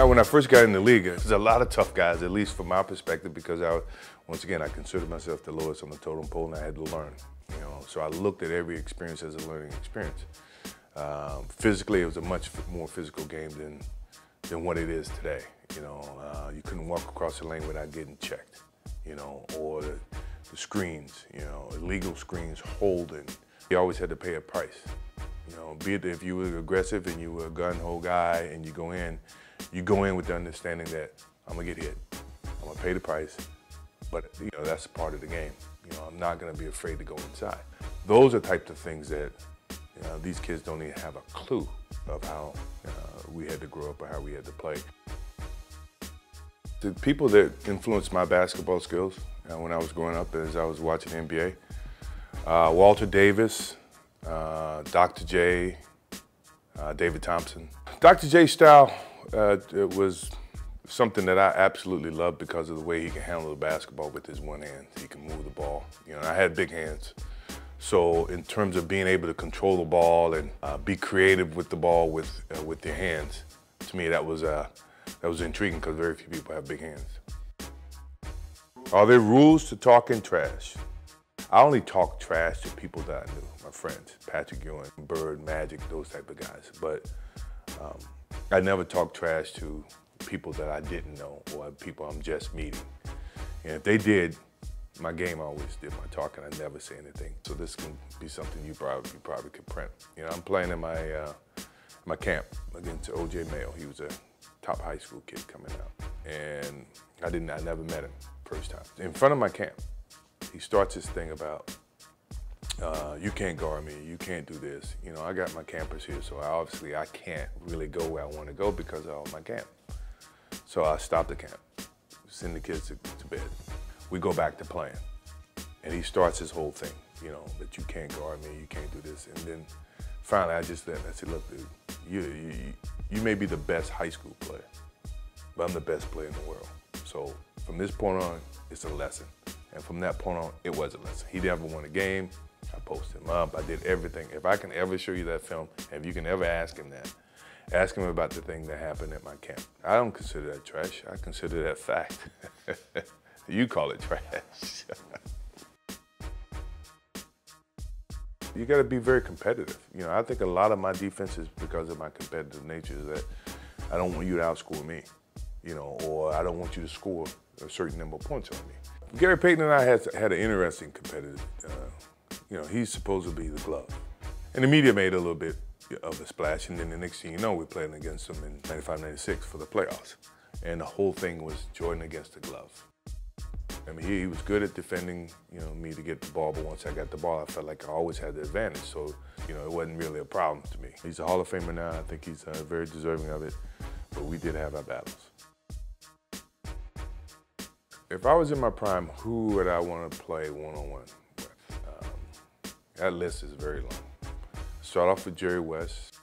when I first got in the league, there's a lot of tough guys, at least from my perspective, because once again, I considered myself the lowest on the totem pole, and I had to learn. So I looked at every experience as a learning experience. Physically, it was a much more physical game than what it is today. You couldn't walk across the lane without getting checked, or the screens, illegal screens, holding. You always had to pay a price. Be it if you were aggressive and you were a gun-ho guy and you go in with the understanding that I'm gonna get hit, I'm gonna pay the price, but that's part of the game. I'm not gonna be afraid to go inside. Those are types of things that these kids don't even have a clue of how we had to grow up or how we had to play. The people that influenced my basketball skills when I was growing up as I was watching NBA, Walter Davis, Dr. J, David Thompson. Dr. J's style it was something that I absolutely loved because of the way he can handle the basketball with his one hand. He can move the ball. I had big hands. So in terms of being able to control the ball and be creative with the ball with your hands, to me that was intriguing because very few people have big hands. Are there rules to talking trash? I only talk trash to people that I knew, my friends, Patrick Ewing, Bird, Magic, those type of guys. But I never talk trash to people that I didn't know or people I'm just meeting. And if they did, my game always did my talking. I never say anything. So this can be something you probably could print. I'm playing in my camp against O.J. Mayo. He was a top high school kid coming out, and I never met him first time. In front of my camp, he starts this thing about, you can't guard me, you can't do this. I got my campers here, so obviously I can't really go where I want to go because of all my camp. So I stop the camp, send the kids to bed. We go back to playing. And he starts his whole thing, that you can't guard me, you can't do this. And then finally I said, look, dude, you may be the best high school player, but I'm the best player in the world. So from this point on, it's a lesson. And from that point on, it was a lesson. He never won a game. I posted him up. I did everything. If I can ever show you that film, if you can ever ask him that, ask him about the thing that happened at my camp. I don't consider that trash. I consider that fact. You call it trash. You got to be very competitive. I think a lot of my defense is because of my competitive nature, is that I don't want you to outscore me, or I don't want you to score a certain number of points on me. Gary Payton and I had an interesting competitive, he's supposed to be the glove. And the media made a little bit of a splash, and then the next thing you know, we're playing against them in 95-96 for the playoffs. And the whole thing was Jordan against the glove. I mean, he was good at defending, me to get the ball, but once I got the ball, I felt like I always had the advantage, so, it wasn't really a problem to me. He's a Hall of Famer now. I think he's very deserving of it, but we did have our battles. If I was in my prime, who would I want to play one-on-one with? That list is very long. Start off with Jerry West,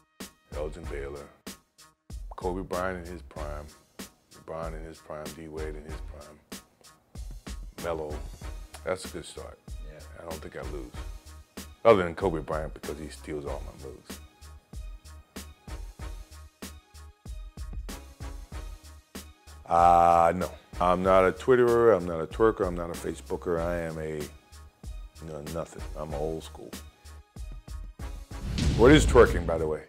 Elgin Baylor, Kobe Bryant in his prime, LeBron in his prime, D. Wade in his prime, Melo. That's a good start. Yeah. I don't think I lose. Other than Kobe Bryant, because he steals all my moves. No. I'm not a Twitterer, I'm not a twerker, I'm not a Facebooker. I am a nothing. I'm old school. What is twerking, by the way?